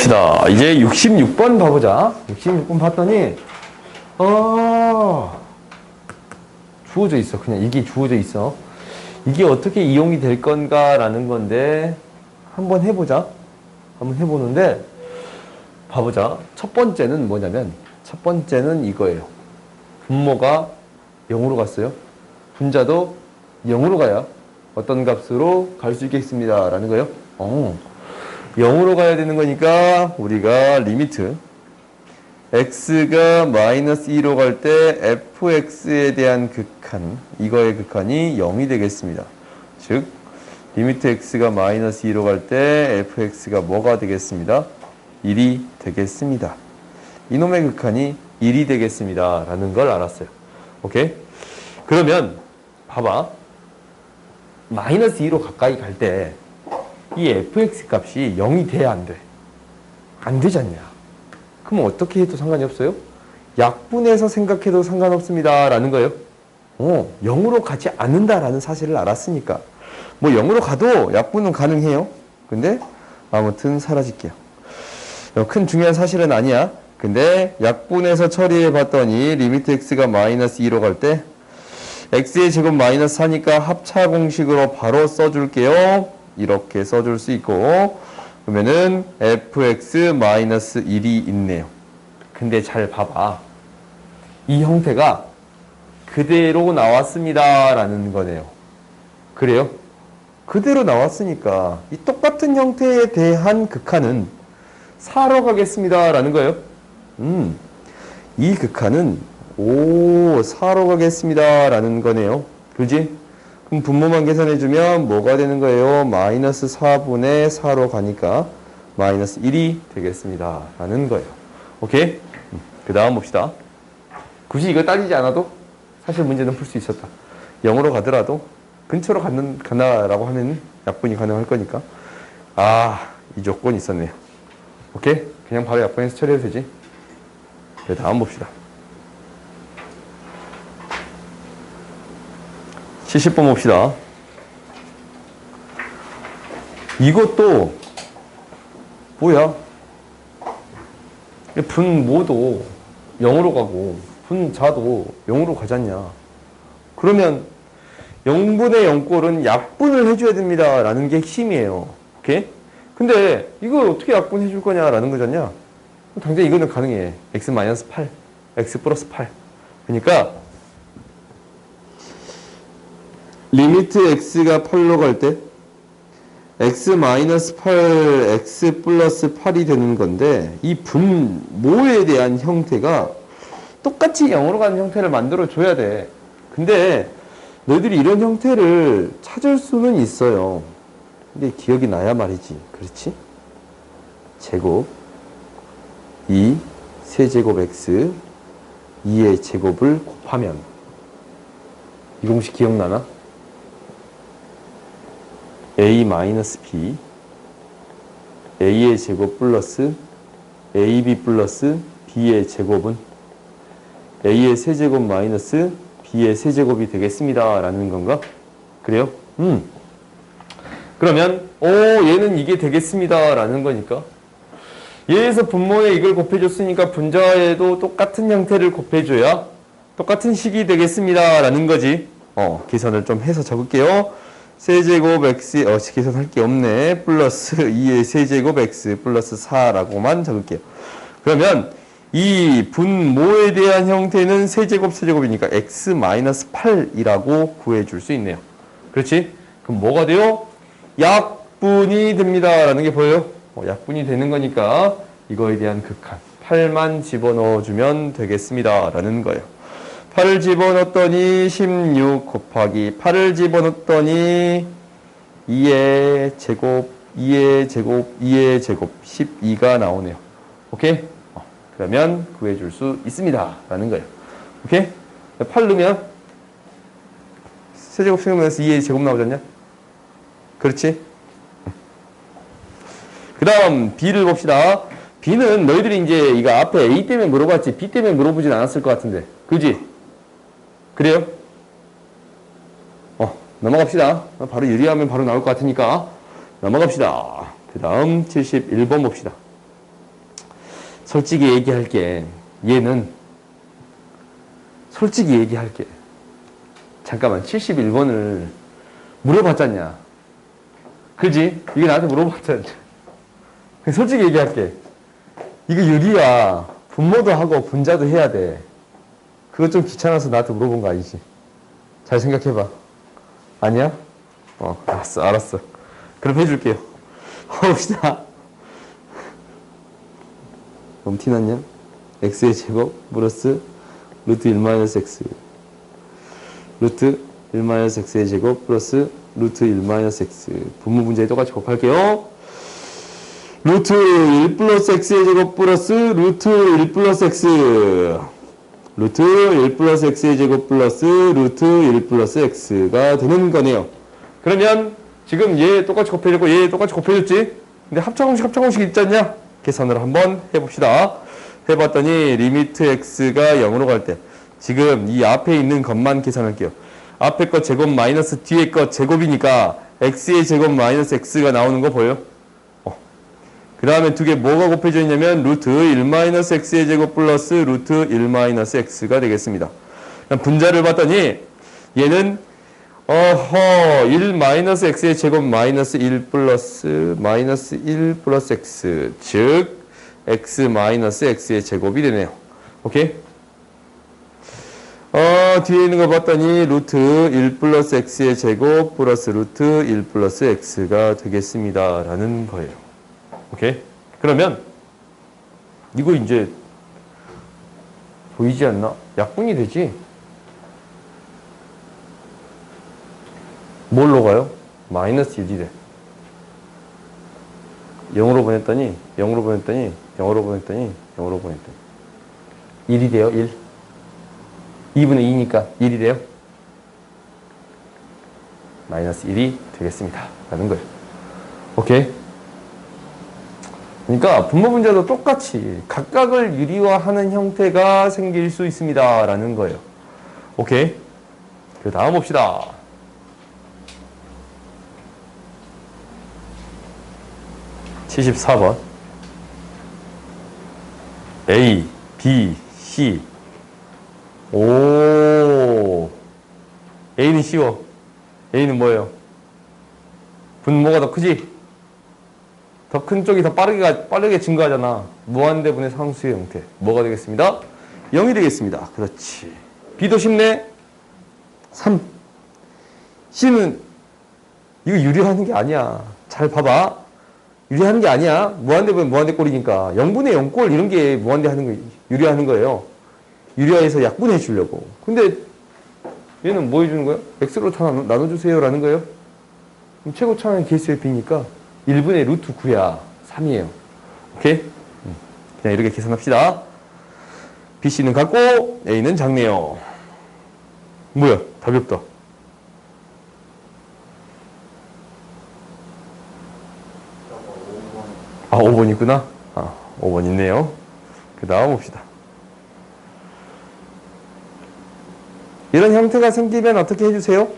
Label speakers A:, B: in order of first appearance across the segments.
A: 봅시다. 이제 66번 봐보자. 66번 봤더니 주어져 있어. 그냥 이게 주어져 있어. 이게 어떻게 이용이 될 건가라는 건데 한번 해보자. 한번 해보는데 봐보자. 첫 번째는 뭐냐면 첫 번째는 이거예요. 분모가 0으로 갔어요. 분자도 0으로 가야 어떤 값으로 갈 수 있겠습니다. 라는 거예요. 0으로 가야 되는 거니까 우리가 리미트 x가 마이너스 2로 갈 때 fx에 대한 극한, 이거의 극한이 0이 되겠습니다. 즉 리미트 x가 마이너스 2로 갈 때 fx가 뭐가 되겠습니다? 1이 되겠습니다. 이놈의 극한이 1이 되겠습니다. 라는 걸 알았어요. 오케이? 그러면 봐봐. 마이너스 2로 가까이 갈 때 이 fx 값이 0이 돼야 안 돼. 안 되지 않냐? 그럼 어떻게 해도 상관이 없어요? 약분해서 생각해도 상관없습니다. 라는 거예요. 0으로 가지 않는다라는 사실을 알았으니까. 뭐 0으로 가도 약분은 가능해요. 근데 아무튼 사라질게요. 큰 중요한 사실은 아니야. 근데 약분해서 처리해 봤더니 리미트 x가 마이너스 2로 갈 때 x의 제곱 마이너스 4니까 합차 공식으로 바로 써줄게요. 이렇게 써줄 수 있고, 그러면은 fx 마이너스 1이 있네요. 근데 잘 봐봐. 이 형태가 그대로 나왔습니다. 라는 거네요. 그래요? 그대로 나왔으니까 이 똑같은 형태에 대한 극한은 4로 가겠습니다. 라는 거예요. 이 극한은 4로 가겠습니다. 라는 거네요. 그지? 그럼 분모만 계산해주면 뭐가 되는 거예요? 마이너스 4분의 4로 가니까 마이너스 1이 되겠습니다. 라는 거예요. 오케이? 그 다음 봅시다. 굳이 이거 따지지 않아도 사실 문제는 풀 수 있었다. 0으로 가더라도 근처로 간다라고 하면 약분이 가능할 거니까. 이 조건이 있었네요. 오케이? 그냥 바로 약분해서 처리해도 되지. 그 다음 봅시다. 70번 봅시다. 이것도 뭐야? 분모도 0으로 가고 분자도 0으로 가잖냐. 그러면 0분의 0꼴은 약분을 해줘야 됩니다. 라는 게 핵심이에요. 오케이? 근데 이걸 어떻게 약분해 줄 거냐 라는 거잖냐. 당장 이거는 가능해. x-8, x 플러스 8. 그러니까 리미트 x가 8로 갈 때 x-8, x 플러스 8이 되는 건데 이 분모에 대한 형태가 똑같이 0으로 가는 형태를 만들어 줘야 돼. 근데 너희들이 이런 형태를 찾을 수는 있어요. 근데 기억이 나야 말이지. 그렇지? 제곱 2 세제곱 x 2의 제곱을 곱하면 이 공식 기억나나? a-b a의 제곱 플러스 ab 플러스 b의 제곱은 a의 세제곱 마이너스 b의 세제곱이 되겠습니다. 라는 건가? 그래요? 그러면 얘는 이게 되겠습니다. 라는 거니까 얘에서 분모에 이걸 곱해줬으니까 분자에도 똑같은 형태를 곱해줘야 똑같은 식이 되겠습니다. 라는 거지. 계산을 좀 해서 적을게요. 세제곱 x, 계산할 게 없네. 플러스 2의 세제곱 x 플러스 4라고만 적을게요. 그러면 이 분모에 대한 형태는 세제곱이니까 x-8이라고 구해줄 수 있네요. 그렇지? 그럼 뭐가 돼요? 약분이 됩니다. 라는 게 보여요? 약분이 되는 거니까 이거에 대한 극한 8만 집어넣어주면 되겠습니다. 라는 거예요. 8을 집어넣었더니 16 곱하기 8을 집어넣었더니 2의 제곱 2의 제곱 2의 제곱 12가 나오네요. 오케이? 그러면 구해줄 수 있습니다. 라는 거예요. 오케이? 8 넣으면 세제곱 생각나서 2의 제곱 나오잖냐? 그렇지? 그 다음 B를 봅시다. B는 너희들이 이제 이거 앞에 A 때문에 물어봤지 B 때문에 물어보진 않았을 것 같은데. 그지? 그래요? 넘어갑시다. 바로 유리하면 바로 나올 것 같으니까 넘어갑시다. 그 다음 71번 봅시다. 솔직히 얘기할게. 얘는 솔직히 얘기할게. 잠깐만 71번을 물어봤잖냐. 그지? 이게 나한테 물어봤잖아. 솔직히 얘기할게. 이거 유리야. 분모도 하고 분자도 해야 돼. 그거 좀 귀찮아서 나한테 물어본 거 아니지? 잘 생각해봐. 아니야? 알았어. 그럼 해줄게요. 봅시다. 그럼 티났냐? x의 제곱 플러스 루트 1-x 루트 1-x의 제곱 플러스 루트 1-x 분모 분자에 똑같이 곱할게요. 루트 1 플러스 x의 제곱 플러스 루트 1 플러스 x 루트 1 플러스 x의 제곱 플러스 루트 1 플러스 x가 되는 거네요. 그러면 지금 얘 똑같이 곱해줬고 얘 똑같이 곱해줬지? 근데 합차공식 있지 않냐? 계산을 한번 해봅시다. 해봤더니 리미트 x가 0으로 갈 때 지금 이 앞에 있는 것만 계산할게요. 앞에 거 제곱 마이너스 뒤에 거 제곱이니까 x의 제곱 마이너스 x가 나오는 거 보여요? 그 다음에 두 개 뭐가 곱해져 있냐면 루트 1-x의 제곱 플러스 루트 1-x가 되겠습니다. 분자를 봤더니 얘는 1-x의 제곱 마이너스 1 플러스 마이너스 1 플러스 x 즉 x 마이너스 x의 제곱이 되네요. 오케이? 뒤에 있는 거 봤더니 루트 1 플러스 x의 제곱 플러스 루트 1 플러스 x가 되겠습니다. 라는 거예요. 오케이? 그러면 이거 이제 보이지 않나? 약분이 되지? 뭘로 가요? 마이너스 1이래. 0으로 보냈더니 0으로 보냈더니 0으로 보냈더니 0으로 보냈더니 1이 돼요. 1. 2분의 2니까 1이 돼요. 마이너스 1이 되겠습니다. 라는 거예요. 오케이? 그러니까 분모 분자도 똑같이 각각을 유리화하는 형태가 생길 수 있습니다. 라는 거예요. 오케이? 그 다음 봅시다. (74번) A, B, C 오 A는 쉬워. A는 뭐예요? 분모가 더 크지? 더 큰 쪽이 더 빠르게 증가하잖아. 무한대분의 상수의 형태. 뭐가 되겠습니다? 0이 되겠습니다. 그렇지. B도 쉽네. 3. C는 이거 유리하는 게 아니야. 잘 봐봐. 유리하는 게 아니야. 무한대분 무한대 꼴이니까 0분의 0꼴 이런 게 무한대 유리하는 거예요. 유리화해서 약분해 주려고. 근데 얘는 뭐 해주는 거야? x로 나눠주세요 라는 거예요. 그럼 최고차는 개수의 b니까 1분의 루트 9야. 3이에요. 오케이? 그냥 이렇게 계산합시다. BC는 같고 A는 작네요. 뭐야? 답이 없다. 아, 5번 있구나. 5번 있네요. 그 다음 봅시다. 이런 형태가 생기면 어떻게 해주세요?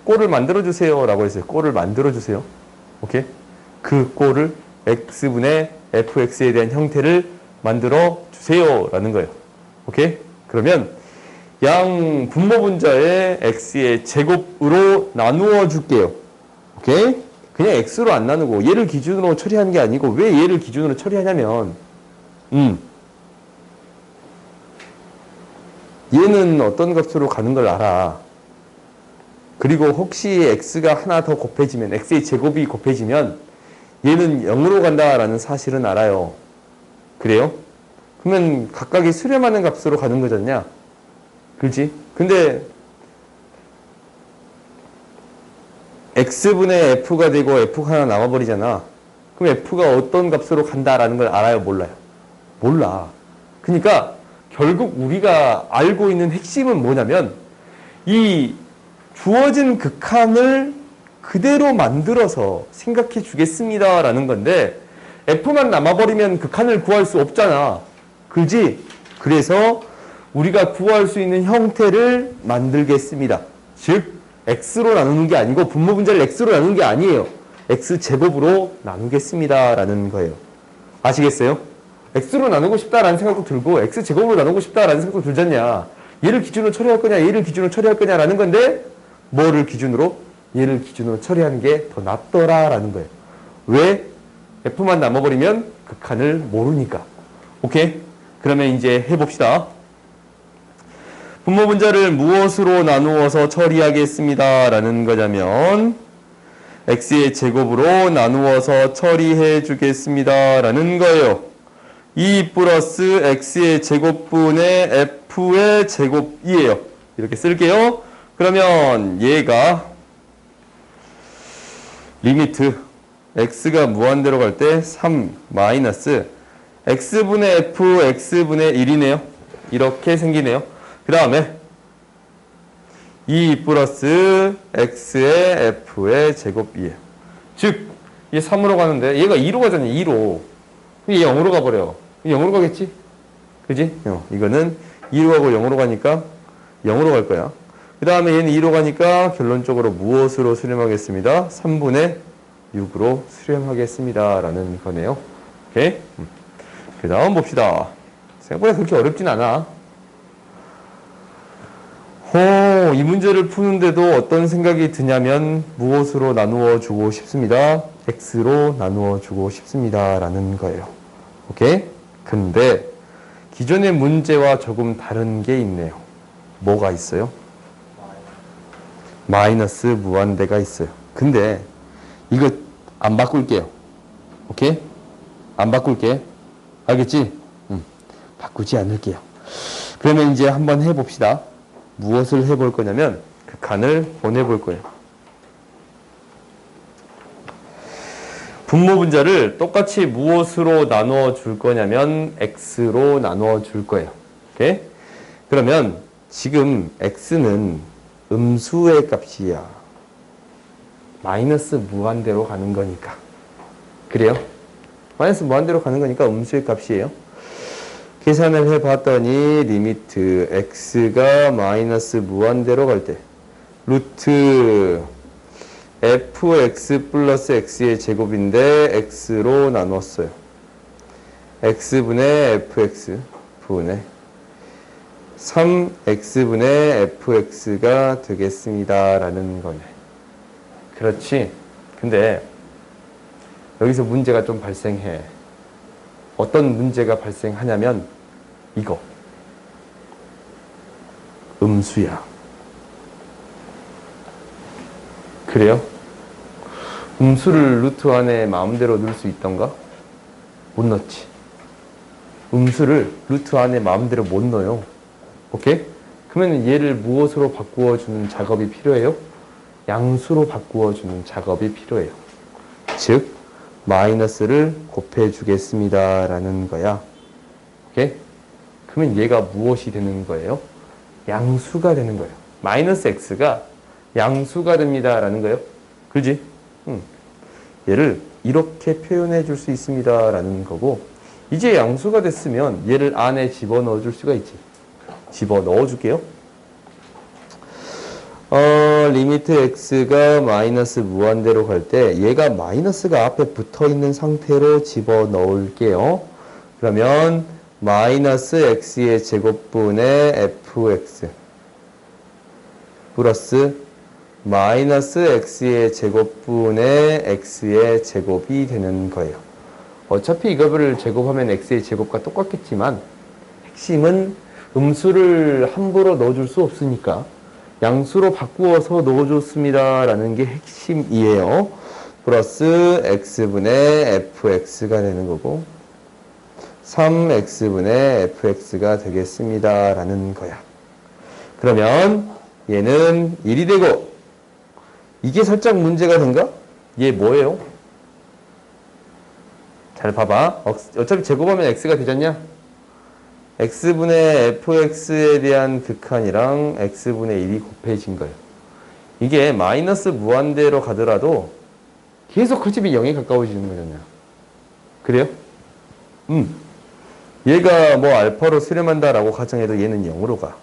A: 꼴을 만들어주세요. 라고 했어요. 꼴을 만들어주세요. 오케이? 그 꼴을 x분의 fx에 대한 형태를 만들어주세요. 라는 거예요. 오케이? 그러면 양 분모 분자의 x의 제곱으로 나누어 줄게요. 오케이? 그냥 x로 안 나누고 얘를 기준으로 처리하는 게 아니고 왜 얘를 기준으로 처리하냐면 얘는 어떤 값으로 가는 걸 알아. 그리고 혹시 x가 하나 더 곱해지면 x의 제곱이 곱해지면 얘는 0으로 간다라는 사실은 알아요. 그래요? 그러면 각각이 수렴하는 값으로 가는 거잖냐? 그렇지? 근데 x분의 f가 되고 f가 하나 남아버리잖아. 그럼 f가 어떤 값으로 간다라는 걸 알아요? 몰라요? 몰라. 그러니까 결국 우리가 알고 있는 핵심은 뭐냐면 이 주어진 극한을 그대로 만들어서 생각해 주겠습니다 라는 건데 f만 남아버리면 극한을 구할 수 없잖아. 그지? 그래서 우리가 구할 수 있는 형태를 만들겠습니다. 즉 x로 나누는 게 아니고 분모 분자를 x로 나누는 게 아니에요. x제곱으로 나누겠습니다 라는 거예요. 아시겠어요? x로 나누고 싶다라는 생각도 들고 x제곱으로 나누고 싶다라는 생각도 들잖냐. 얘를 기준으로 처리할 거냐, 얘를 기준으로 처리할 거냐라는 건데 뭐를 기준으로? 얘를 기준으로 처리하는 게 더 낫더라라는 거예요. 왜? f만 남아버리면 극한을 모르니까. 오케이? 그러면 이제 해봅시다. 분모 분자를 무엇으로 나누어서 처리하겠습니다 라는 거냐면 x의 제곱으로 나누어서 처리해 주겠습니다 라는 거예요. 2 플러스 x의 제곱분의 f의 제곱이에요. 이렇게 쓸게요. 그러면 얘가 리미트 x가 무한대로 갈 때 3 마이너스 x분의 f x분의 1이네요. 이렇게 생기네요. 그 다음에 2 플러스 x의 f의 제곱이에요. 즉, 얘 3으로 가는데 얘가 2로 가잖아요. 2로. 얘 0으로 가버려. 0으로 가겠지? 그지? 이거는 2로 가고 0으로 가니까 0으로 갈 거야. 그 다음에 얘는 2로 가니까 결론적으로 무엇으로 수렴하겠습니다? 3분의 6으로 수렴하겠습니다. 라는 거네요. 오케이? 그 다음 봅시다. 생각보다 그렇게 어렵진 않아. 이 문제를 푸는데도 어떤 생각이 드냐면 무엇으로 나누어 주고 싶습니다. x로 나누어 주고 싶습니다. 라는 거예요. 오케이? 근데 기존의 문제와 조금 다른 게 있네요. 뭐가 있어요? 마이너스 무한대가 있어요. 근데 이거 안 바꿀게요. 오케이? 안 바꿀게. 알겠지? 바꾸지 않을게요. 그러면 이제 한번 해봅시다. 무엇을 해볼 거냐면 극한을 보내볼 거예요. 분모 분자를 똑같이 무엇으로 나누어 줄 거냐면 x로 나누어 줄 거예요. 오케이? 그러면 지금 x는 음수의 값이야. 마이너스 무한대로 가는 거니까. 그래요? 마이너스 무한대로 가는 거니까 음수의 값이에요. 계산을 해봤더니 리미트 x가 마이너스 무한대로 갈 때 루트 fx 플러스 x의 제곱인데 x로 나눴어요. x분의 fx 분의 3x분의 fx가 되겠습니다. 라는 거네. 그렇지. 근데 여기서 문제가 좀 발생해. 어떤 문제가 발생하냐면 이거. 음수야. 그래요? 음수를 루트 안에 마음대로 넣을 수 있던가? 못 넣지. 음수를 루트 안에 마음대로 못 넣어요. 오케이? 그러면 얘를 무엇으로 바꾸어주는 작업이 필요해요? 양수로 바꾸어주는 작업이 필요해요. 즉 마이너스를 곱해주겠습니다. 라는 거야. 오케이? 그러면 얘가 무엇이 되는 거예요? 양수가 되는 거예요. 마이너스 x가 양수가 됩니다. 라는 거예요. 그지? 얘를 이렇게 표현해 줄 수 있습니다. 라는 거고, 이제 양수가 됐으면 얘를 안에 집어넣어 줄 수가 있지. 집어넣어 줄게요. 리미트 x가 마이너스 무한대로 갈 때 얘가 마이너스가 앞에 붙어 있는 상태로 집어넣을게요. 그러면 마이너스 x의 제곱분의 fx 플러스 마이너스 x의 제곱분의 x의 제곱이 되는 거예요. 어차피 이거를 제곱하면 x의 제곱과 똑같겠지만 핵심은 음수를 함부로 넣어줄 수 없으니까 양수로 바꾸어서 넣어줬습니다. 라는 게 핵심이에요. 플러스 x분의 fx가 되는 거고 3x분의 fx가 되겠습니다. 라는 거야. 그러면 얘는 1이 되고 이게 살짝 문제가 된가? 얘 뭐예요? 잘 봐봐. 어차피 제곱하면 x가 되잖냐? x분의 fx에 대한 극한이랑 x분의 1이 곱해진 거예요. 이게 마이너스 무한대로 가더라도 계속 그 집이 0에 가까워지는 거잖아요. 그래요? 얘가 뭐 알파로 수렴한다라고 가정해도 얘는 0으로 가.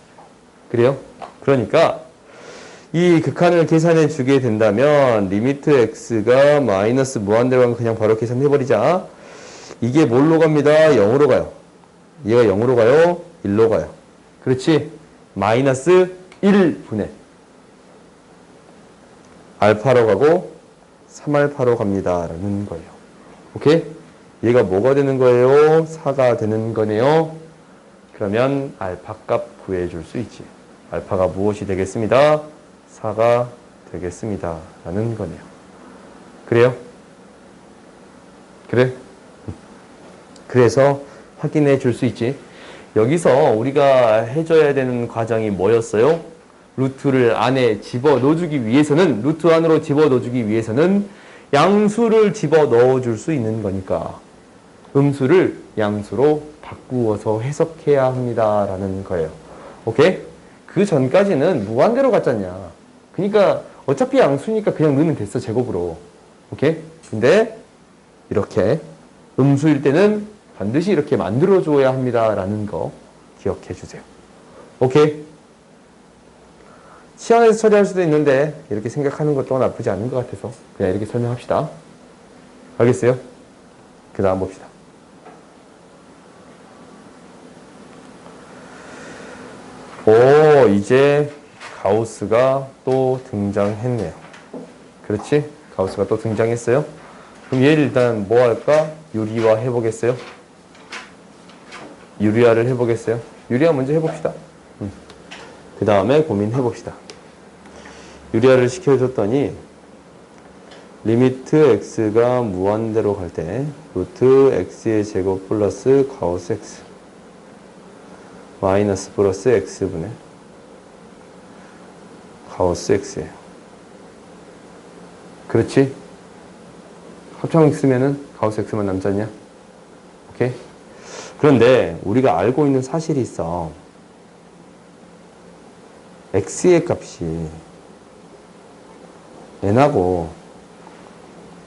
A: 그래요? 그러니까 이 극한을 계산해 주게 된다면 리미트 x가 마이너스 무한대로 가면 그냥 바로 계산해버리자. 이게 뭘로 갑니다? 0으로 가요. 얘가 0으로 가요? 1로 가요. 그렇지? 마이너스 1분의 알파로 가고 3알파로 갑니다. 라는 거예요. 오케이? 얘가 뭐가 되는 거예요? 4가 되는 거네요. 그러면 알파 값 구해줄 수 있지. 알파가 무엇이 되겠습니다? 4가 되겠습니다. 라는 거네요. 그래요? 그래? 그래서 확인해 줄 수 있지. 여기서 우리가 해줘야 되는 과정이 뭐였어요? 루트를 안에 집어 넣어주기 위해서는, 루트 안으로 집어 넣어주기 위해서는 양수를 집어 넣어줄 수 있는 거니까 음수를 양수로 바꾸어서 해석해야 합니다. 라는 거예요. 오케이? 그 전까지는 무한대로 갔잖냐. 그러니까 어차피 양수니까 그냥 넣으면 됐어, 제곱으로. 오케이? 근데 이렇게 음수일 때는 반드시 이렇게 만들어줘야 합니다. 라는 거 기억해 주세요. 오케이? 시험에서 처리할 수도 있는데 이렇게 생각하는 것도 나쁘지 않은 것 같아서 그냥 이렇게 설명합시다. 알겠어요? 그 다음 봅시다. 오, 이제 가우스가 또 등장했네요. 그렇지? 가우스가 또 등장했어요. 그럼 얘를 일단 뭐 할까? 유리화 해보겠어요? 유리화를 해보겠어요? 유리화 먼저 해봅시다. 그 다음에 고민해봅시다. 유리화를 시켜줬더니 리미트 x가 무한대로 갈 때 루트 x의 제곱 플러스 가우스 x 마이너스 플러스 x분의 가우스 x예요. 그렇지? 합창 x면은 가우스 x만 남지 않냐? 오케이? 그런데 우리가 알고 있는 사실이 있어. x의 값이 n하고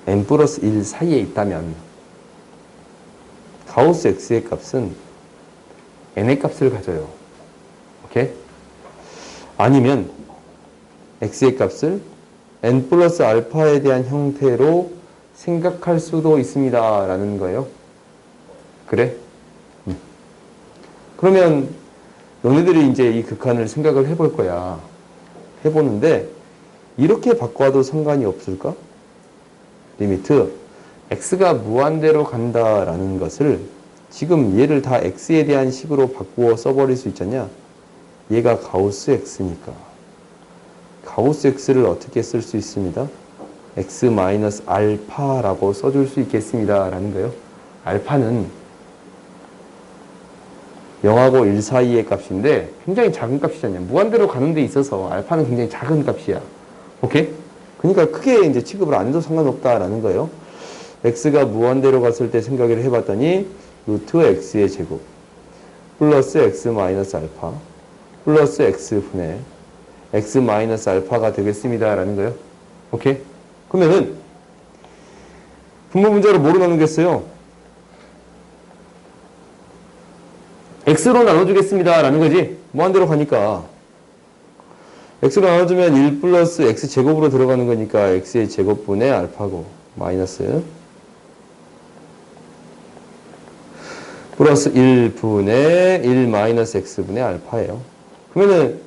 A: n 플러스 1 사이에 있다면 가우스 x의 값은 n의 값을 가져요. 오케이? 아니면 x의 값을 n 플러스 알파에 대한 형태로 생각할 수도 있습니다. 라는 거예요. 그래? 그러면 너네들이 이제 이 극한을 생각을 해볼 거야. 해보는데 이렇게 바꿔도 상관이 없을까? 리미트 x가 무한대로 간다라는 것을 지금 얘를 다 x에 대한 식으로 바꾸어 써버릴 수 있잖냐? 얘가 가우스 x니까 가우스 x를 어떻게 쓸 수 있습니다? x 마이너스 알파라고 써줄 수 있겠습니다. 라는 거예요. 알파는 0하고 1 사이의 값인데 굉장히 작은 값이잖아요. 무한대로 가는 데 있어서 알파는 굉장히 작은 값이야. 오케이? 그러니까 크게 이제 취급을 안 해도 상관없다라는 거예요. x가 무한대로 갔을 때 생각을 해봤더니 루트 x의 제곱 플러스 x 마이너스 알파 플러스 x분의 x 마이너스 알파가 되겠습니다. 라는 거예요. 오케이? 그러면은 분모 문자로 뭐로 나누겠어요? x로 나눠주겠습니다. 라는 거지. 무한대로 가니까. x로 나눠주면 1 플러스 x 제곱으로 들어가는 거니까 x의 제곱분의 알파고 마이너스 플러스 1분의 1 마이너스 x분의 알파예요. 그러면은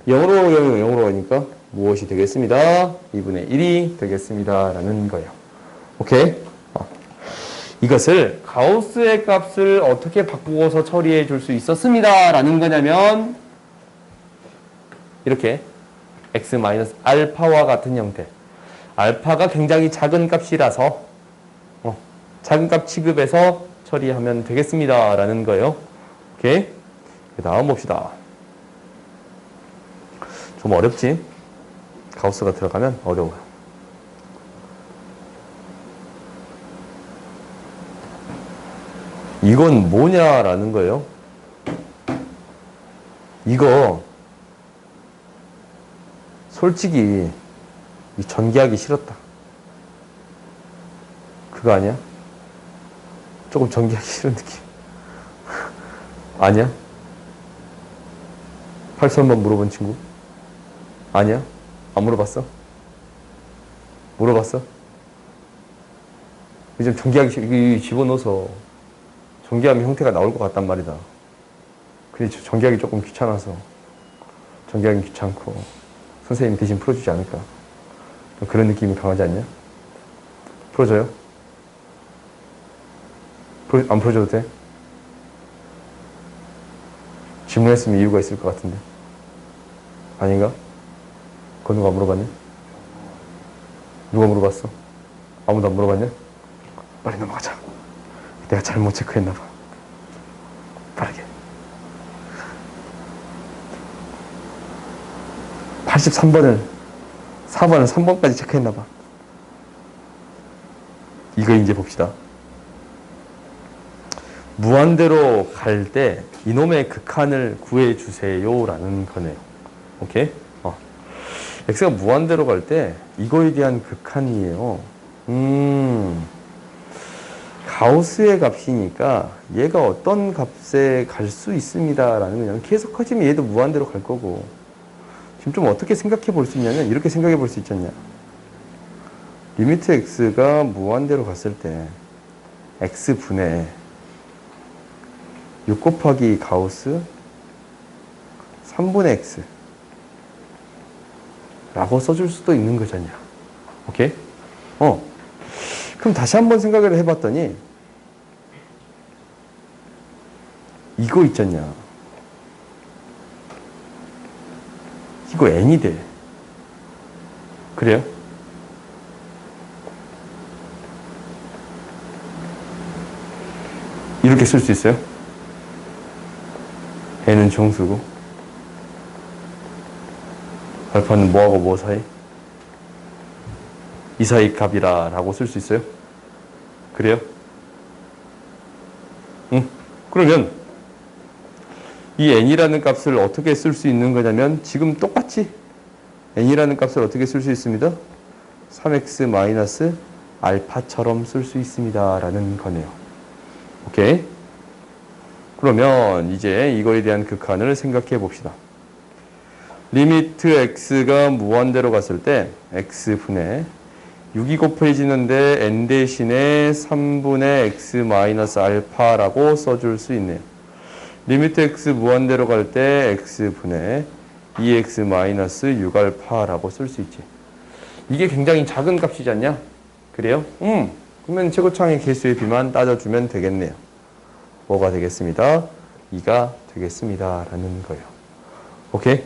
A: 0으로 가니까 무엇이 되겠습니다? 2분의 1이 되겠습니다. 라는 거예요. 오케이? 이것을 가우스의 값을 어떻게 바꾸어서 처리해 줄 수 있었습니다. 라는 거냐면 이렇게 x-알파와 같은 형태. 알파가 굉장히 작은 값이라서 작은 값 취급해서 처리하면 되겠습니다. 라는 거예요. 오케이? 그 다음 봅시다. 좀 어렵지? 가우스가 들어가면 어려워요. 이건 뭐냐라는 거예요. 이거 솔직히 전개하기 싫었다. 그거 아니야? 조금 전개하기 싫은 느낌. 아니야? 팔수 한번 물어본 친구? 아니야? 안 물어봤어? 물어봤어? 좀 전개하기 싫어. 집어넣어서 전개하면 형태가 나올 것 같단 말이다. 근데 전개하기 조금 귀찮아서 전개하기 귀찮고 선생님이 대신 풀어주지 않을까. 그런 느낌이 강하지 않냐? 풀어줘요? 안 풀어줘도 돼? 질문했으면 이유가 있을 것 같은데. 아닌가? 그거 누가 물어봤냐? 누가 물어봤어? 아무도 안 물어봤냐? 빨리 넘어가자. 내가 잘못 체크했나봐. 빠르게. 83번을 4번을 3번까지 체크했나봐. 이거 이제 봅시다. 무한대로 갈 때 이놈의 극한을 구해주세요 라는 거네요. 오케이? x가 무한대로 갈 때 이거에 대한 극한이에요. 가우스의 값이니까 얘가 어떤 값에 갈 수 있습니다 라는 거냐면 계속 커지면 얘도 무한대로 갈 거고, 지금 좀 어떻게 생각해 볼 수 있냐면 이렇게 생각해 볼 수 있잖냐. 리미트 x가 무한대로 갔을 때 x분의 6 곱하기 가우스 3분의 x 라고 써줄 수도 있는 거잖냐. 오케이? 그럼 다시 한번 생각을 해봤더니 이거 있잖냐. 이거 n이 돼. 그래요? 이렇게 쓸 수 있어요? n은 정수고 알파는 뭐하고 뭐 사이? 이 사이 값이라 라고 쓸 수 있어요? 그래요? 응? 그러면 이 n이라는 값을 어떻게 쓸 수 있는 거냐면 지금 똑같이 n이라는 값을 어떻게 쓸 수 있습니다. 3x 마이너스 알파처럼 쓸 수 있습니다 라는 거네요. 오케이? 그러면 이제 이거에 대한 극한을 생각해 봅시다. 리미트 x가 무한대로 갔을 때 x분의 6이 곱해지는데 n 대신에 3분의 x 마이너스 알파라고 써줄 수 있네요. 리미트 x 무한대로 갈 때 x분의 2x 마이너스 6알파라고 쓸 수 있지. 이게 굉장히 작은 값이지 않냐? 그래요? 그러면 최고차항의 개수의 비만 따져주면 되겠네요. 뭐가 되겠습니다? 2가 되겠습니다 라는 거예요. 오케이?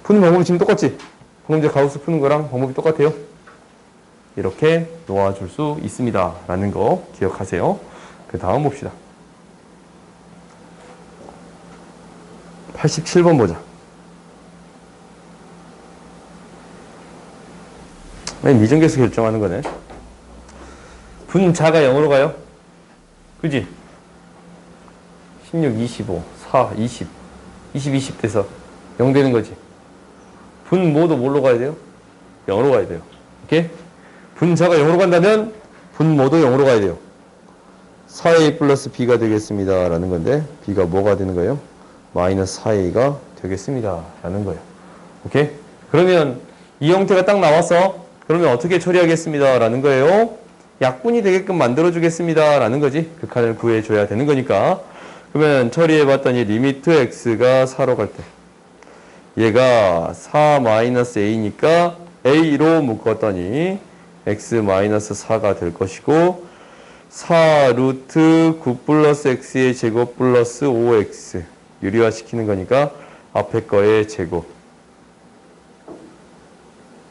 A: 푸는 방법이 지금 똑같지? 방금 전에 가우스 푸는 거랑 방법이 똑같아요. 이렇게 놓아줄 수 있습니다 라는 거 기억하세요. 그 다음 봅시다. 87번 보자. 미정계수 결정하는 거네. 분자가 0으로 가요? 그지? 16, 25, 4, 20, 20 돼서 0 되는 거지. 분모도 뭘로 가야 돼요? 0으로 가야 돼요. 오케이? 분자가 0으로 간다면 분모도 0으로 가야 돼요. 4a 플러스 b가 되겠습니다 라는 건데 b가 뭐가 되는 거예요? 마이너스 4a가 되겠습니다 라는 거예요. 오케이? 그러면 이 형태가 딱 나왔어. 그러면 어떻게 처리하겠습니다 라는 거예요. 약분이 되게끔 만들어주겠습니다 라는 거지. 극한을 구해줘야 되는 거니까. 그러면 처리해봤더니 리미트 x가 4로 갈 때 얘가 4-a니까 a로 묶었더니 x-4가 될 것이고 4 루트 9 플러스 x의 제곱 플러스 5x 유리화시키는 거니까 앞에 거의 제곱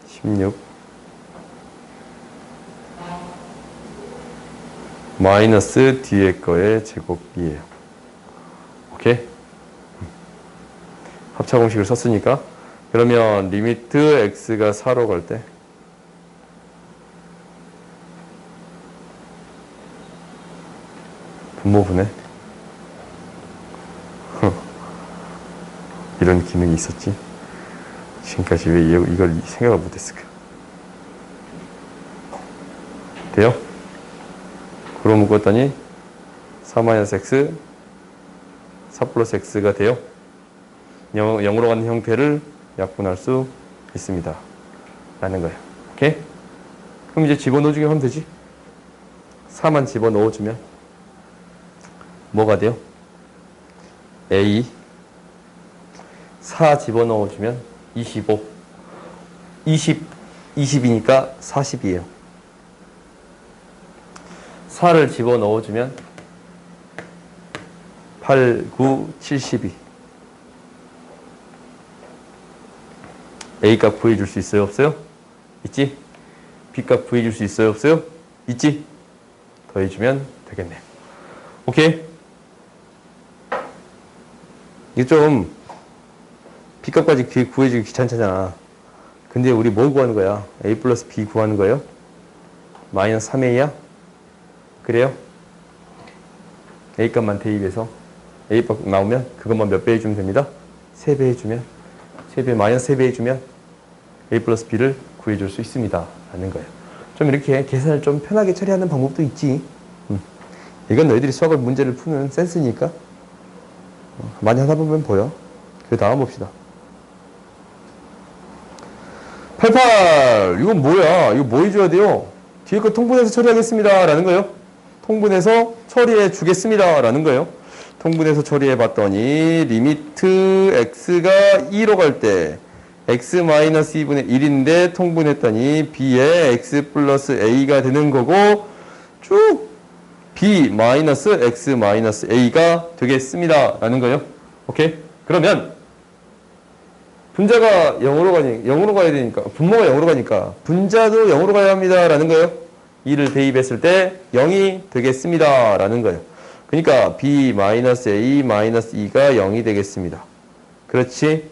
A: 16 마이너스 뒤에 거의 제곱이에요. 오케이? 합차 공식을 썼으니까 그러면 리미트 x가 4로 갈 때 분모분해 이런 기능이 있었지. 지금까지 왜 이걸 생각을 못했을까? 돼요? 그로 묶었더니 4-x 4 플러스 x가 돼요. 0으로 가는 형태를 약분할 수 있습니다 라는 거예요. 오케이? 그럼 이제 집어넣어주기만 하면 되지. 4만 집어넣어주면 뭐가 돼요? A 4 집어넣어주면 25 20이니까 40이에요. 4를 집어넣어주면 8, 9, 72 A값 구해줄 수 있어요? 없어요? 있지? B값 구해줄 수 있어요? 없어요? 있지? 더해주면 되겠네요. 오케이? 이게 좀 B값까지 구해주기 귀찮잖아. 근데 우리 뭐 구하는 거야? A 플러스 B 구하는 거예요? 마이너스 3A야? 그래요? A값만 대입해서 A값 나오면 그것만 몇 배 해주면 됩니다? 3배 해주면 3배 마이너스 3배 해주면 A 플러스 B를 구해줄 수 있습니다 라는 거예요. 좀 이렇게 계산을 좀 편하게 처리하는 방법도 있지. 이건 너희들이 수학을 문제를 푸는 센스니까 많이 하다 보면 보여. 그 다음 봅시다. 88 이건 뭐야? 이거 뭐 해줘야 돼요? 뒤에 거 통분해서 처리하겠습니다 라는 거예요. 통분해서 처리해 주겠습니다 라는 거예요. 통분해서 처리해 봤더니 리미트 x가 2로 갈 때 x-2분의 1인데 통분했더니 b에 x 플러스 a가 되는 거고 쭉 b-x-a가 되겠습니다 라는 거예요. 오케이? 그러면 분자가 0으로 가야 되니까 분모가 0으로 가니까 분자도 0으로 가야 합니다 라는 거예요. 2를 대입했을 때 0이 되겠습니다 라는 거예요. 그러니까 b-a-2가 0이 되겠습니다. 그렇지?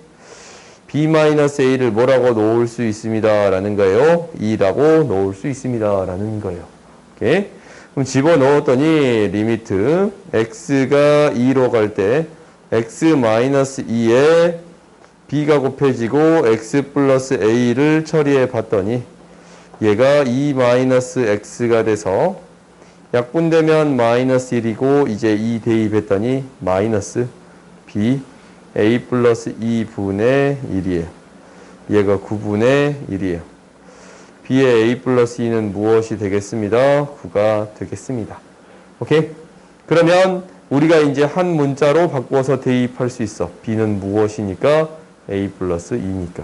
A: b-a를 뭐라고 놓을 수 있습니다 라는 거예요. 2라고 놓을 수 있습니다 라는 거예요. 오케이? 그럼 집어넣었더니 리미트 x가 2로 갈 때 x-2에 b가 곱해지고 x 플러스 a를 처리해 봤더니 얘가 2-x가 돼서 약분되면 마이너스 1이고 이제 2 대입했더니 마이너스 b a 플러스 2분의 1이에요. 얘가 9분의 1이에요. b의 a 플러스 2는 무엇이 되겠습니다? 9가 되겠습니다. 오케이? 그러면 우리가 이제 한 문자로 바꿔서 대입할 수 있어. b는 무엇이니까? a 플러스 2니까.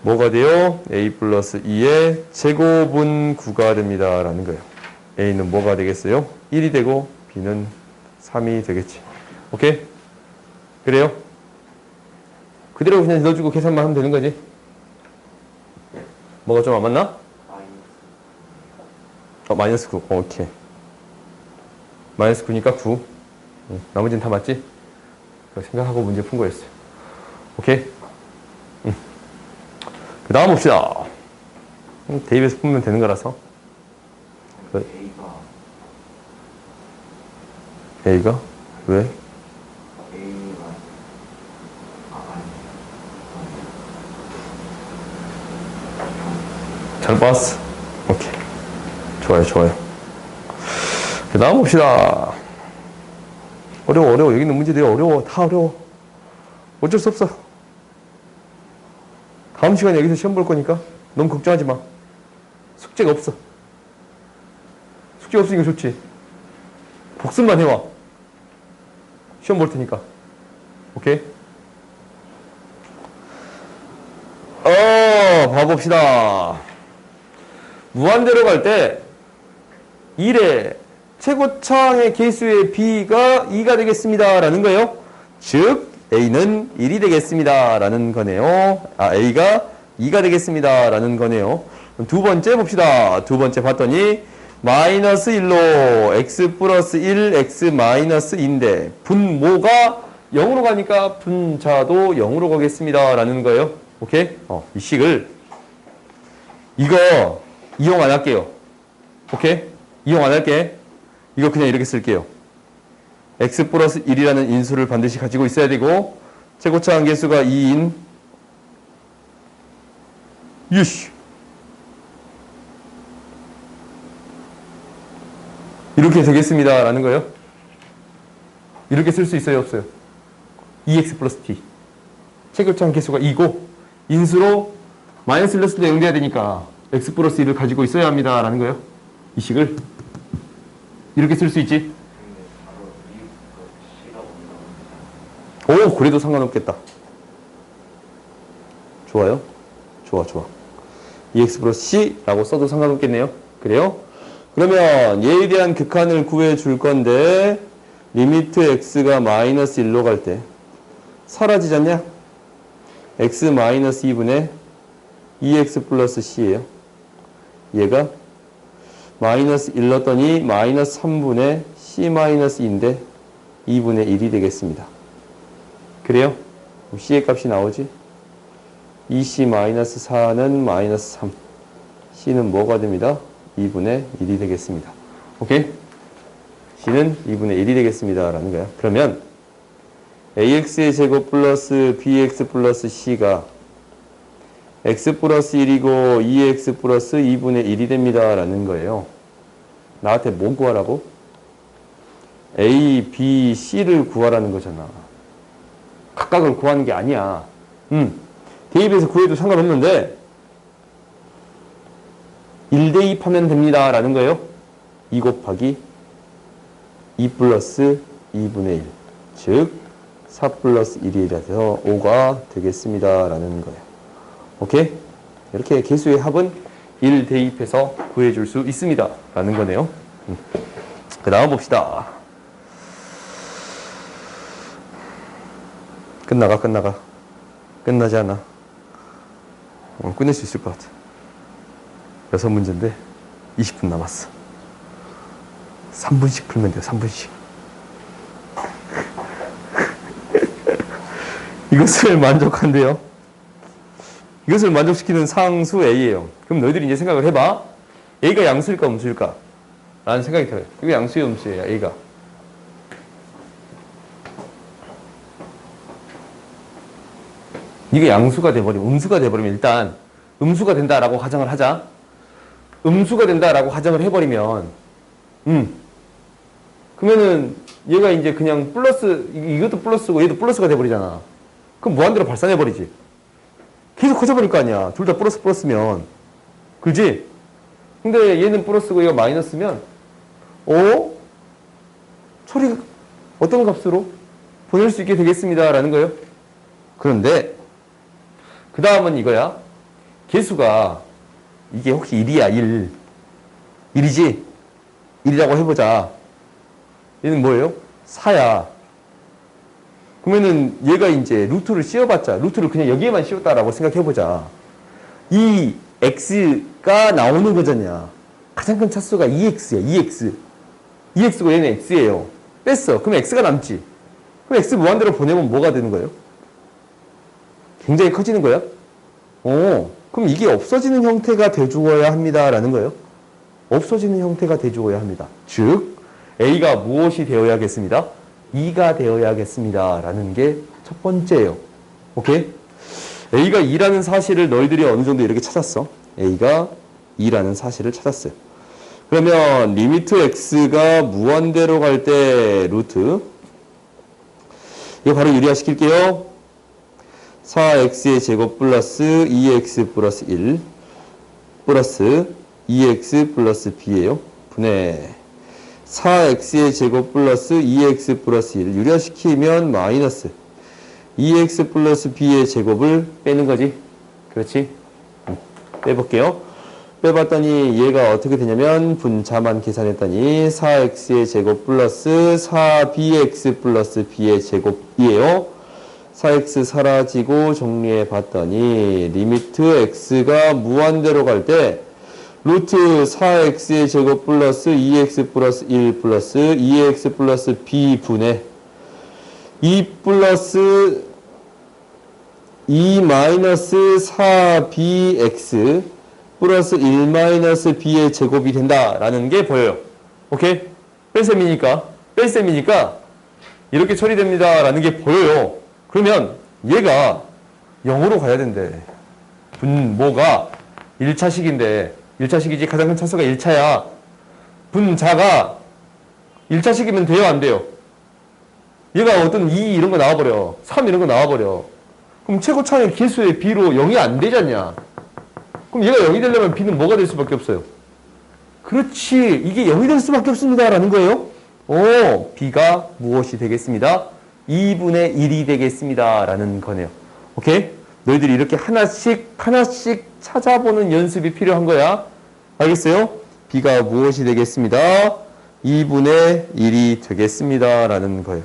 A: 뭐가 돼요? a 플러스 2의 제곱은 9가 됩니다. 라는 거예요. a는 뭐가 되겠어요? 1이 되고 b는 3이 되겠지. 오케이? 그래요? 그대로 그냥 넣어주고 계산만 하면 되는 거지. 뭐가 좀 안 맞나? 마이너스 9. 오케이. 마이너스 9니까 9. 나머지는 다 맞지? 생각하고 문제 푼 거였어요. 오케이? 그 다음 봅시다. 대입해서 풀면 되는 거라서. A가? 왜? 잘 봤어. 오케이. 좋아요, 좋아요. 그 다음 봅시다. 어려워. 여기 있는 문제들이 어려워. 다 어려워. 어쩔 수 없어. 다음 시간에 여기서 시험 볼 거니까 너무 걱정하지 마. 숙제가 없어. 숙제 없으니까 좋지. 복습만 해와. 시험 볼 테니까. 오케이? 봐봅시다. 무한대로 갈 때 1의 최고차항의 개수의 b가 2가 되겠습니다. 라는 거예요. 즉 a는 1이 되겠습니다. 라는 거네요. a가 2가 되겠습니다. 라는 거네요. 두 번째 봅시다. 두 번째 봤더니 마이너스 1로 x 플러스 1, x 마이너스 2인데 분모가 0으로 가니까 분자도 0으로 가겠습니다. 라는 거예요. 오케이? 이 식을 이거 이용 안 할게요. 오케이? 이용 안 할게. 이거 그냥 이렇게 쓸게요. x 플러스 1이라는 인수를 반드시 가지고 있어야 되고 최고차항 개수가 2인 유씨 이렇게 되겠습니다. 라는 거예요. 이렇게 쓸 수 있어요? 없어요? 2x 플러스 t 최고차항 개수가 2고 인수로 마이너스 1 넣었을 때 0 돼야 되니까 x 플러스 1을 가지고 있어야 합니다. 라는 거예요. 이 식을 이렇게 쓸 수 있지? 오, 그래도 상관없겠다. 좋아요. 좋아. EX 플러스 C라고 써도 상관없겠네요. 그래요? 그러면 얘에 대한 극한을 구해줄 건데 리미트 x가 마이너스 1로 갈 때 사라지지 않냐? x 마이너스 2분의 2x 플러스 c예요. 얘가 마이너스 1 넣었더니 마이너스 3분의 c 마이너스 2인데 2분의 1이 되겠습니다. 그래요? c의 값이 나오지? 2c 마이너스 4는 마이너스 3. c는 뭐가 됩니다? 2분의 1이 되겠습니다. 오케이? c는 2분의 1이 되겠습니다. 라는 거야. 그러면 ax의 제곱 플러스 bx 플러스 c가 x 플러스 1이고 2x 플러스 2분의 1이 됩니다. 라는 거예요. 나한테 뭐 구하라고? a, b, c를 구하라는 거잖아. 각각을 구하는 게 아니야. 대입해서 구해도 상관없는데 1대2 하면 됩니다. 라는 거예요. 2 곱하기 2 플러스 2분의 1. 즉 4 플러스 1이라서 5가 되겠습니다. 라는 거예요. 오케이? 이렇게 개수의 합은 1 대입해서 구해줄 수 있습니다. 라는 거네요. 그 다음 봅시다. 끝나지 않아. 끝낼 수 있을 것 같아. 6문제인데 20분 남았어. 3분씩 풀면 돼요. 3분씩. 이것을 만족한대요. 이것을 만족시키는 상수 A예요. 그럼 너희들이 이제 생각을 해봐. A가 양수일까 음수일까? 라는 생각이 들어요. 이거 양수예요, 음수예요, A가. 이게 양수가 돼버리면, 음수가 돼버리면 일단 음수가 된다라고 가정을 하자. 음수가 된다라고 가정을 해버리면, 그러면은 얘가 이제 그냥 플러스, 이것도 플러스고 얘도 플러스가 돼버리잖아. 그럼 무한대로 발산해버리지. 계속 커져버릴 거 아니야. 둘 다 플러스면. 그지? 근데 얘는 플러스고 얘가 마이너스면, 처리 어떤 값으로 보낼 수 있게 되겠습니다. 라는 거예요. 그런데, 그 다음은 이거야. 개수가, 이게 혹시 1이야, 1. 1이지? 1이라고 해보자. 얘는 뭐예요? 4야. 그러면은 얘가 이제 루트를 씌워봤자, 루트를 그냥 여기에만 씌웠다라고 생각해보자. 이 x가 나오는 거잖냐. 가장 큰 차수가 2x야, 2x. 2x고 얘는 x예요. 뺐어. 그럼 x가 남지. 그럼 x 무한대로 보내면 뭐가 되는 거예요? 굉장히 커지는 거야? 그럼 이게 없어지는 형태가 돼주어야 합니다. 라는 거예요. 없어지는 형태가 돼주어야 합니다. 즉, A가 무엇이 되어야겠습니다? 2가 되어야겠습니다. 라는 게 첫 번째예요. 오케이? A가 2라는 사실을 너희들이 어느 정도 이렇게 찾았어. A가 2라는 사실을 찾았어요. 그러면 리미트 x가 무한대로 갈 때 루트 이거 바로 유리화 시킬게요. 4x의 제곱 플러스 2x 플러스 1 플러스 2x 플러스 b예요. 분의 4x의 제곱 플러스 2x 플러스 1 유리화시키면 마이너스 2x 플러스 b의 제곱을 빼는 거지. 그렇지? 빼볼게요. 빼봤더니 얘가 어떻게 되냐면 분자만 계산했더니 4x의 제곱 플러스 4bx 플러스 b의 제곱이에요. 4x 사라지고 정리해 봤더니 리미트 x가 무한대로 갈 때 루트 4x의 제곱 플러스 2x 플러스 1 플러스 2x 플러스 b 분의 2 플러스 2 마이너스 4bx 플러스 1 마이너스 b의 제곱이 된다라는 게 보여요. 오케이? 뺄셈이니까 이렇게 처리됩니다 라는 게 보여요. 그러면 얘가 0으로 가야 된대. 분모가 1차식인데 1차식이지 가장 큰 차수가 1차야. 분자가 1차식이면 돼요 안 돼요? 얘가 어떤 2 이런 거 나와버려. 3 이런 거 나와버려. 그럼 최고차의 개수의 b로 0이 안 되지 않냐? 그럼 얘가 0이 되려면 b는 뭐가 될 수밖에 없어요? 그렇지. 이게 0이 될 수밖에 없습니다 라는 거예요. b가 무엇이 되겠습니다? 2분의 1이 되겠습니다. 라는 거네요. 오케이? 너희들이 이렇게 하나씩 찾아보는 연습이 필요한 거야. 알겠어요? b가 무엇이 되겠습니다. 2분의 1이 되겠습니다. 라는 거예요.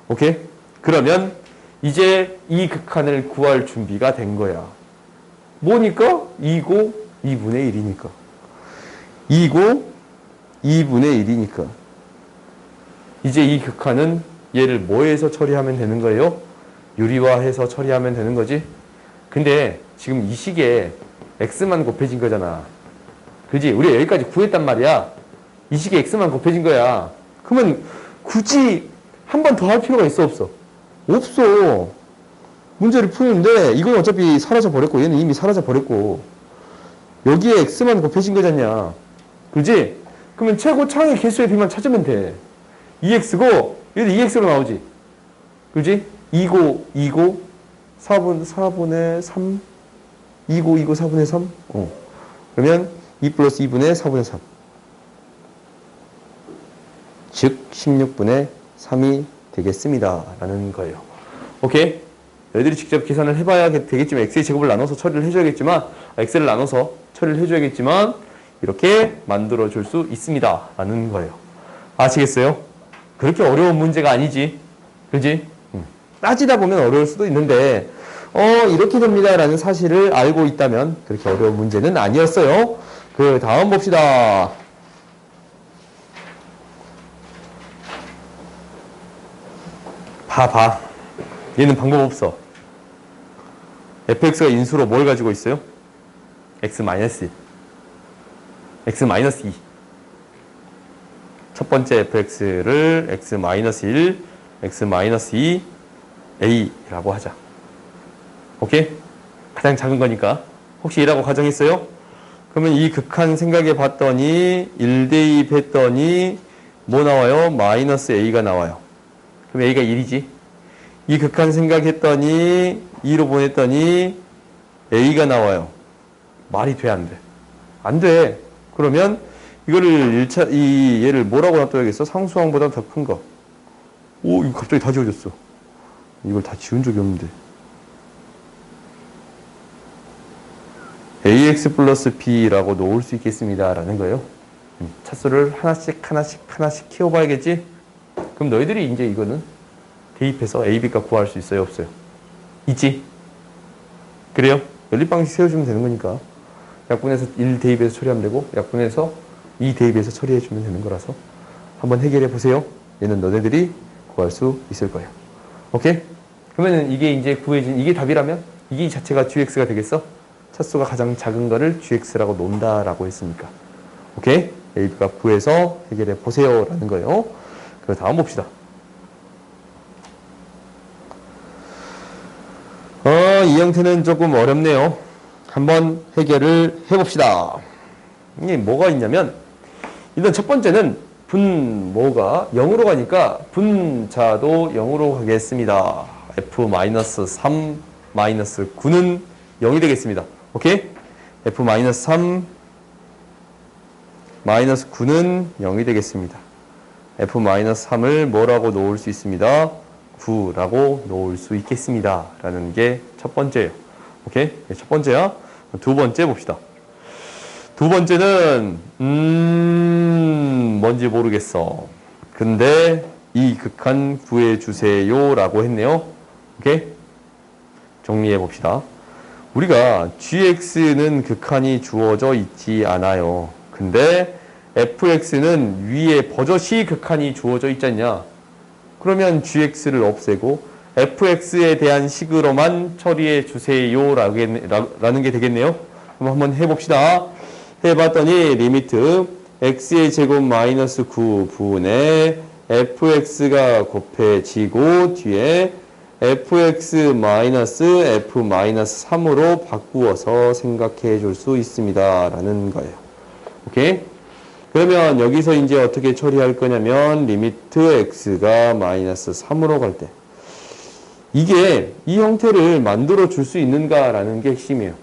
A: 오케이? 그러면 이제 이 극한을 구할 준비가 된 거야. 뭐니까? 2고 2분의 1이니까. 2고 2분의 1이니까. 이제 이 극한은 얘를 뭐해서 처리하면 되는 거예요? 유리화해서 처리하면 되는 거지? 근데 지금 이 식에 x만 곱해진 거잖아. 그지? 우리가 여기까지 구했단 말이야. 이 식에 x만 곱해진 거야. 그러면 굳이 한 번 더 할 필요가 있어, 없어? 없어. 문제를 푸는데 이건 어차피 사라져 버렸고 얘는 이미 사라져 버렸고 여기에 x만 곱해진 거잖냐. 그지? 그러면 최고 창의 개수의 b만 찾으면 돼. 2x고 얘도 2x로 나오지. 그지? 2고 4분의 3 2고 4분의 3 그러면 2 플러스 2분의 4분의 3 즉 16분의 3이 되겠습니다. 라는 거예요. 오케이? 너희들이 직접 계산을 해봐야 되겠지만 x의 제곱을 나눠서 처리를 해줘야겠지만 x를 나눠서 처리를 해줘야겠지만 이렇게 만들어 줄 수 있습니다. 라는 거예요. 아시겠어요? 그렇게 어려운 문제가 아니지. 그지? 따지다 보면 어려울 수도 있는데 이렇게 됩니다. 라는 사실을 알고 있다면 그렇게 어려운 문제는 아니었어요. 그 다음 봅시다. 봐. 얘는 방법 없어. fx가 인수로 뭘 가지고 있어요? x-1 x-2 첫 번째 fx를 x-1 x-2 a라고 하자. 오케이? 가장 작은 거니까. 혹시 a라고 가정했어요? 그러면 이 극한 생각해 봤더니 1대입 했더니 뭐 나와요? 마이너스 a가 나와요. 그럼 a가 1이지. 이 극한 생각했더니 2로 보냈더니 a가 나와요. 말이 돼, 안 돼? 안 돼. 그러면 이거를 얘를 뭐라고 놔둬야겠어? 상수항보다 더 큰 거. 이거 갑자기 다 지워졌어. 이걸 다 지운 적이 없는데. ax 플러스 b라고 놓을 수 있겠습니다. 라는 거예요. 차수를 하나씩 키워봐야겠지? 그럼 너희들이 이제 이거는 대입해서 a, b값 구할 수 있어요? 없어요? 있지? 그래요? 연립방식 세워주면 되는 거니까. 약분해서 1 대입해서 처리하면 되고 약분해서 2 대입해서 처리해주면 되는 거라서 한번 해결해 보세요. 얘는 너네들이 구할 수 있을 거예요. 오케이? 그러면은 이게 이제 구해진 이게 답이라면 이게 자체가 gx가 되겠어? 차수가 가장 작은 거를 gx라고 논다라고 했으니까. 오케이? a, b값 구해서 해결해 보세요. 라는 거예요. 그 다음 봅시다. 이 형태는 조금 어렵네요. 한번 해결을 해봅시다. 이게 뭐가 있냐면 일단 첫 번째는 분모가 0으로 가니까 분자도 0으로 가겠습니다. f-3 -9는 0이 되겠습니다. 오케이? f-3 -9는 0이 되겠습니다. f-3을 뭐라고 놓을 수 있습니다? 9라고 놓을 수 있겠습니다. 라는 게 첫 번째예요. 오케이? 첫 번째야. 두 번째 봅시다. 두 번째는 뭔지 모르겠어. 근데 이 극한 구해주세요 라고 했네요. 오케이? 정리해 봅시다. 우리가 gx는 극한이 주어져 있지 않아요. 근데 fx는 위에 버젓이 극한이 주어져 있지 않냐. 그러면 gx를 없애고 fx에 대한 식으로만 처리해 주세요 라는 게 되겠네요. 그럼 한번 해봅시다. 해봤더니 리미트 x의 제곱 마이너스 9분의 fx가 곱해지고 뒤에 fx 마이너스 f 마이너스 3으로 바꾸어서 생각해 줄 수 있습니다. 라는 거예요. 오케이? 그러면 여기서 이제 어떻게 처리할 거냐면 리미트 x가 마이너스 3으로 갈 때 이게 이 형태를 만들어 줄 수 있는가라는 게 핵심이에요.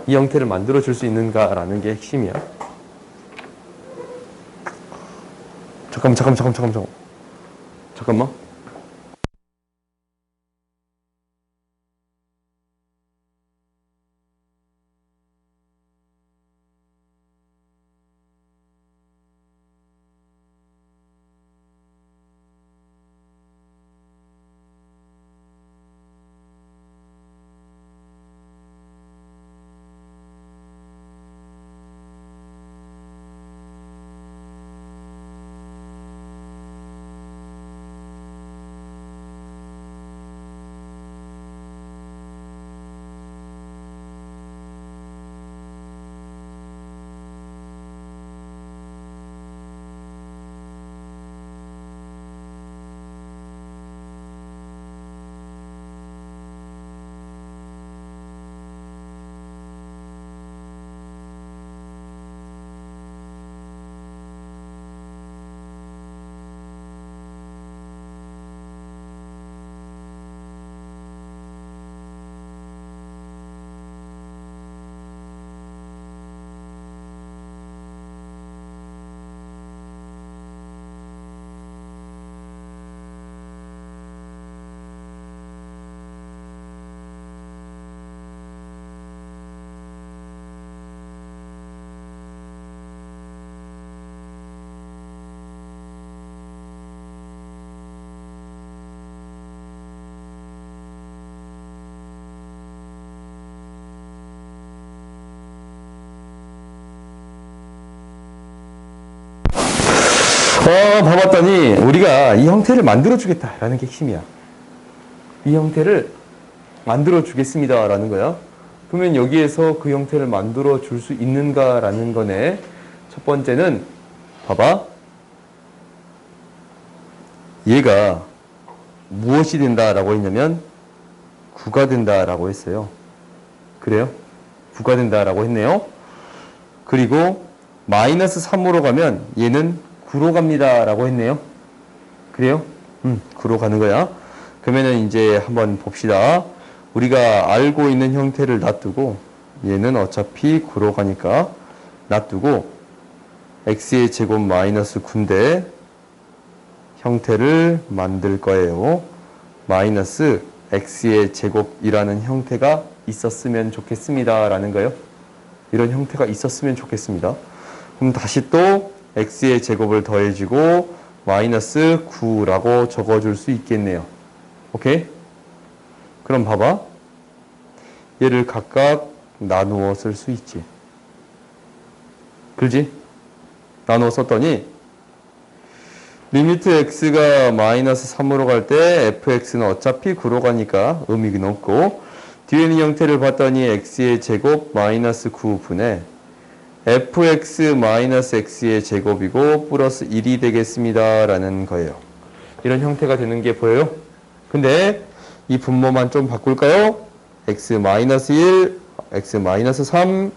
A: 이 형태를 만들어 줄 수 있는가라는 게 핵심이야. 잠깐만. 잠깐만. 봐봤더니 우리가 이 형태를 만들어 주겠다라는 게 핵심이야. 이 형태를 만들어 주겠습니다라는 거야. 그러면 여기에서 그 형태를 만들어 줄 수 있는가라는 거네. 첫 번째는 봐봐. 얘가 무엇이 된다라고 했냐면 9가 된다라고 했어요. 그래요? 9가 된다라고 했네요. 그리고 마이너스 3으로 가면 얘는 9로 갑니다 라고 했네요. 그래요? 9로 가는 거야. 그러면은 이제 한번 봅시다. 우리가 알고 있는 형태를 놔두고 얘는 어차피 9로 가니까 놔두고 x의 제곱 마이너스 9인데 형태를 만들 거예요. 마이너스 x의 제곱이라는 형태가 있었으면 좋겠습니다 라는 거예요. 이런 형태가 있었으면 좋겠습니다. 그럼 다시 또 x의 제곱을 더해주고 마이너스 9라고 적어줄 수 있겠네요. 오케이? 그럼 봐봐. 얘를 각각 나누어 쓸 수 있지. 그렇지? 나누어 썼더니 리미트 x가 마이너스 3으로 갈 때 fx는 어차피 9로 가니까 의미는 없고 뒤에 있는 형태를 봤더니 x의 제곱 마이너스 9분의 fx 마이너스 x의 제곱이고 플러스 1이 되겠습니다 라는 거예요. 이런 형태가 되는 게 보여요? 근데 이 분모만 좀 바꿀까요? x 마이너스 1, x 마이너스 3,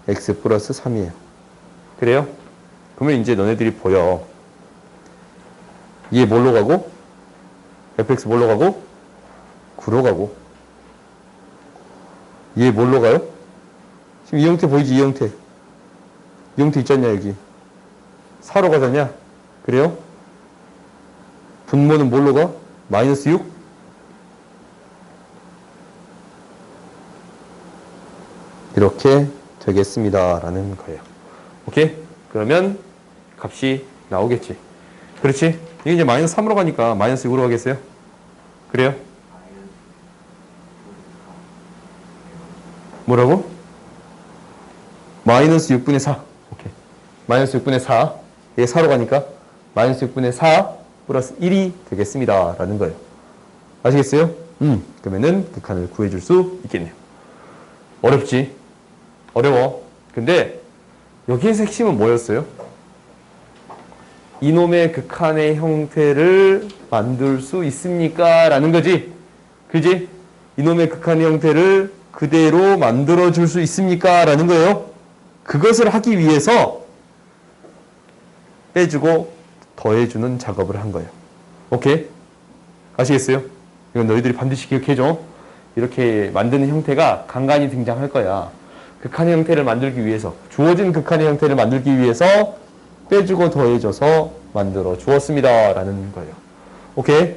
A: x 플러스 3이에요. 그래요? 그러면 이제 너네들이 보여. 얘 뭘로 가고? fx 뭘로 가고? 9로 가고. 얘 뭘로 가요? 지금 이 형태 보이지? 이 형태. 이 형태 있잖냐 여기. 4로 가잖냐? 그래요? 분모는 뭘로 가? 마이너스 6? 이렇게 되겠습니다 라는 거예요. 오케이? 그러면 값이 나오겠지. 그렇지? 이게 이제 마이너스 3으로 가니까 마이너스 6으로 가겠어요? 그래요? 뭐라고? 마이너스 6분의 4. 오케이. 마이너스 6분의 4. 얘 4로 가니까 마이너스 6분의 4 플러스 1이 되겠습니다 라는 거예요. 아시겠어요? 그러면은 극한을 구해줄 수 있겠네요. 어렵지? 어려워. 근데 여기에서 핵심은 뭐였어요? 이놈의 극한의 형태를 만들 수 있습니까? 라는 거지. 그지? 이놈의 극한의 형태를 그대로 만들어 줄 수 있습니까? 라는 거예요. 그것을 하기 위해서 빼주고 더해주는 작업을 한 거예요. 오케이? 아시겠어요? 이건 너희들이 반드시 기억해줘. 이렇게 만드는 형태가 간간히 등장할 거야. 극한의 형태를 만들기 위해서, 주어진 극한의 형태를 만들기 위해서 빼주고 더해줘서 만들어 주었습니다. 라는 거예요. 오케이?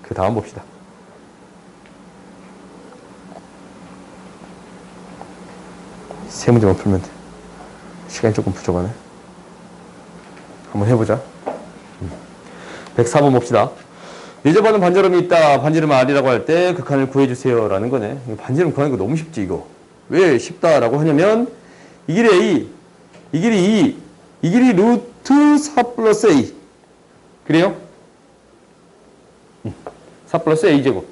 A: 그 다음 봅시다. 세 문제만 풀면 돼. 시간이 조금 부족하네. 한번 해보자. 104번 봅시다. 잊어버린 반지름이 있다. 반지름 R이라고 할 때 극한을 구해주세요. 라는 거네. 반지름 구하는 거 너무 쉽지, 이거. 왜 쉽다라고 하냐면, 이 길이 A, 이 길이 2, 이 길이 루트 4 플러스 A. 그래요? 4 플러스 A제곱.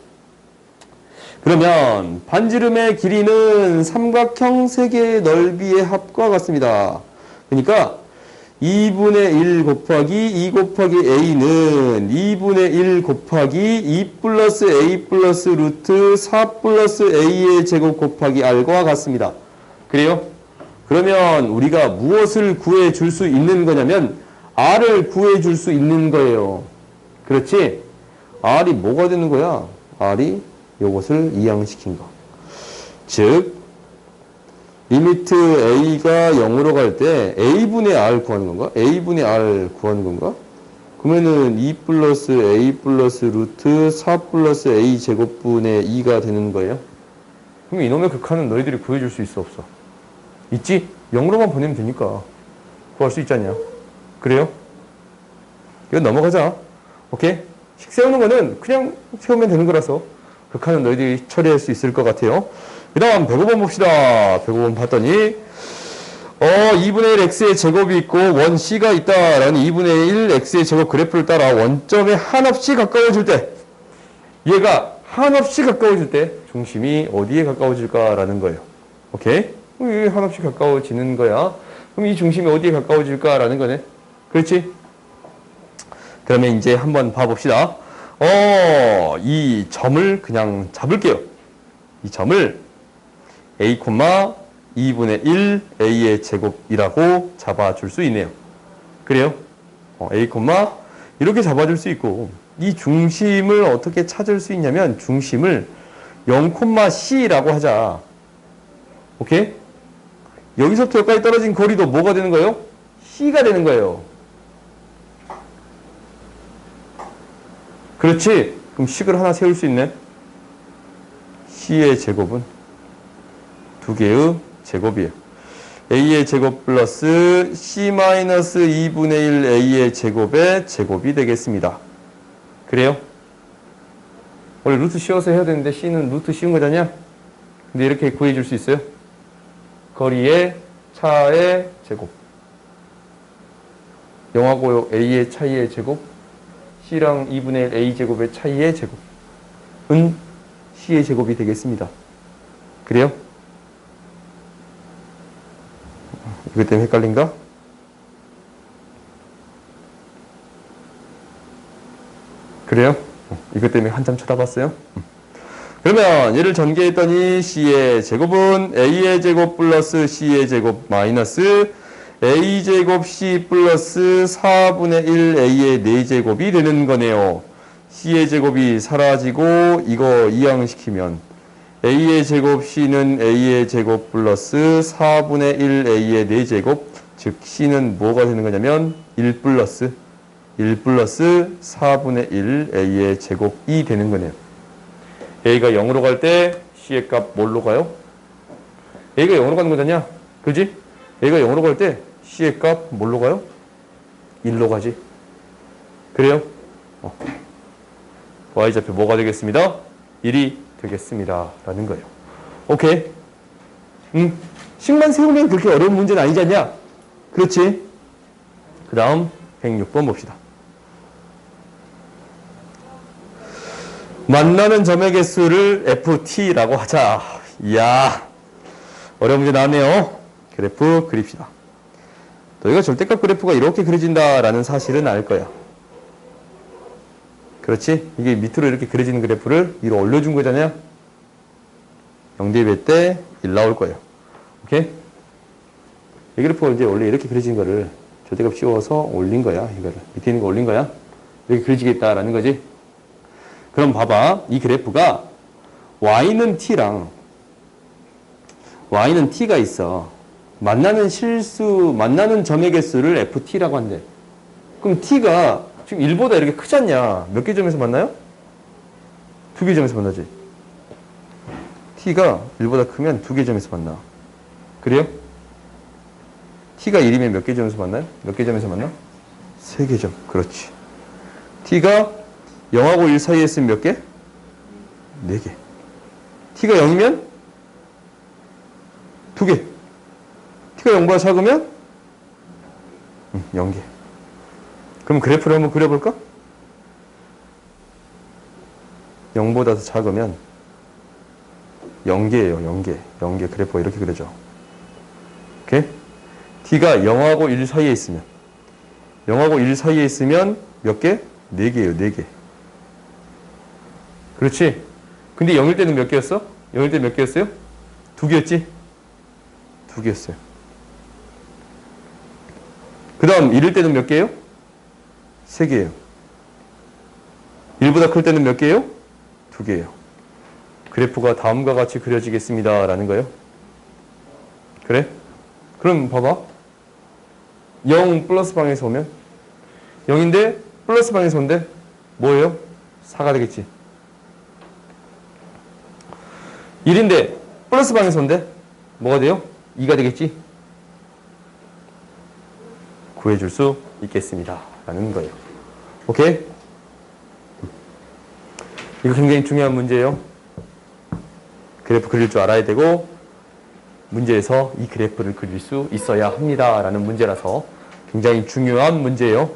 A: 그러면 반지름의 길이는 삼각형 3개의 넓이의 합과 같습니다. 그러니까 2분의 1 곱하기 2 곱하기 A는 2분의 1 곱하기 2 플러스 A 플러스 루트 4 플러스 A의 제곱 곱하기 R과 같습니다. 그래요? 그러면 우리가 무엇을 구해줄 수 있는 거냐면 R을 구해줄 수 있는 거예요. 그렇지? R이 뭐가 되는 거야? R이 요것을 이항시킨 거. 즉 리미트 A가 0으로 갈 때 A분의 R 구하는 건가? A분의 R 구하는 건가? 그러면은 2 플러스 A 플러스 루트 4 플러스 A 제곱분의 2가 되는 거예요. 그럼 이놈의 극한은 너희들이 구해줄 수 있어, 없어? 있지? 0으로만 보내면 되니까 구할 수 있잖냐. 그래요? 이건 넘어가자. 오케이? 식 세우는 거는 그냥 세우면 되는 거라서 극한은 너희들이 처리할 수 있을 것 같아요. 그 다음 105번 봅시다. 105번 봤더니 2분의 1 x의 제곱이 있고 원 c가 있다라는 2분의 1 x의 제곱 그래프를 따라 원점에 한없이 가까워질 때 얘가 한없이 가까워질 때 중심이 어디에 가까워질까라는 거예요. 오케이? 한없이 가까워지는 거야. 그럼 이 중심이 어디에 가까워질까라는 거네. 그렇지? 그러면 이제 한번 봐봅시다. 이 점을 그냥 잡을게요. 이 점을 a, 2분의 1 a의 제곱이라고 잡아줄 수 있네요. 그래요? a, 이렇게 잡아줄 수 있고 이 중심을 어떻게 찾을 수 있냐면 중심을 0,c라고 하자. 오케이? 여기서부터 여기까지 떨어진 거리도 뭐가 되는 거예요? c가 되는 거예요. 그렇지? 그럼 식을 하나 세울 수 있네. c의 제곱은 두 개의 제곱이에요. a의 제곱 플러스 c-2분의 1 a의 제곱의 제곱이 되겠습니다. 그래요? 원래 루트 씌워서 해야 되는데 c는 루트 씌운 거잖냐? 근데 이렇게 구해줄 수 있어요? 거리의 차의 제곱. 0하고 a의 차이의 제곱. c랑 2분의 1 a제곱의 차이의 제곱은 c의 제곱이 되겠습니다. 그래요? 이것 때문에 헷갈린가? 그래요? 이것 때문에 한참 쳐다봤어요? 그러면 얘를 전개했더니 c의 제곱은 a의 제곱 플러스 c의 제곱 마이너스 a제곱 c 플러스 4분의 1 a의 4제곱이 되는 거네요. c의 제곱이 사라지고 이거 이항시키면 a의 제곱 c는 a의 제곱 플러스 4분의 1 a의 4제곱, 즉 c는 뭐가 되는 거냐면 1 플러스 4분의 1 a의 제곱이 되는 거네요. a가 0으로 갈 때 c의 값 뭘로 가요? a가 0으로 가는 거잖냐? 그지? a가 0으로 갈 때 c의 값 뭘로 가요? 1로 가지. 그래요? y좌표 뭐가 되겠습니다? 1이 되겠습니다. 라는 거예요. 오케이? 식만 세우면 그렇게 어려운 문제는 아니지 않냐? 그렇지? 그 다음 106번 봅시다. 만나는 점의 개수를 ft라고 하자. 이야, 어려운 문제 나왔네요. 그래프 그립시다. 너희가 절대값 그래프가 이렇게 그려진다라는 사실은 알 거야. 그렇지? 이게 밑으로 이렇게 그려지는 그래프를 위로 올려준 거잖아요. 0대입 때 1 나올 거예요. 오케이? 이 그래프가 이제 원래 이렇게 그려진 거를 절대값 씌워서 올린 거야. 이거를. 밑에 있는 거 올린 거야. 이렇게 그려지겠다라는 거지. 그럼 봐봐. 이 그래프가 y는 t가 있어. 만나는 점의 개수를 ft라고 한대. 그럼 t가 지금 1보다 이렇게 크지 않냐? 몇 개 점에서 만나요? 2개 점에서 만나지. t가 1보다 크면 2개 점에서 만나. 그래요? t가 1이면 몇 개 점에서 만나요? 몇 개 점에서 만나? 3개 점. 그렇지. t가 0하고 1 사이에 있으면 몇 개? 4개. t가 0이면 2개. t가 0보다 작으면 0개. 그럼 그래프를 한번 그려볼까? 0보다 더 작으면 0개예요. 0개. 0개 그래프가 이렇게 그려져. 오케이? t가 0하고 1 사이에 있으면 0하고 1 사이에 있으면 몇 개? 4개예요. 4개. 그렇지? 근데 0일 때는 몇 개였어? 0일 때 몇 개였어요? 2개였지? 2개였어요. 그 다음 1일 때는 몇 개예요? 3개예요. 1보다 클 때는 몇 개예요? 2개예요. 그래프가 다음과 같이 그려지겠습니다. 라는 거예요. 그래? 그럼 봐봐. 0 플러스 방에서 오면 0인데 플러스 방에서 온대 뭐예요? 4가 되겠지. 1인데 플러스 방에서 온대 뭐가 돼요? 2가 되겠지. 구해줄 수 있겠습니다. 라는 거예요. 오케이? 이거 굉장히 중요한 문제예요. 그래프 그릴 줄 알아야 되고 문제에서 이 그래프를 그릴 수 있어야 합니다. 라는 문제라서 굉장히 중요한 문제예요.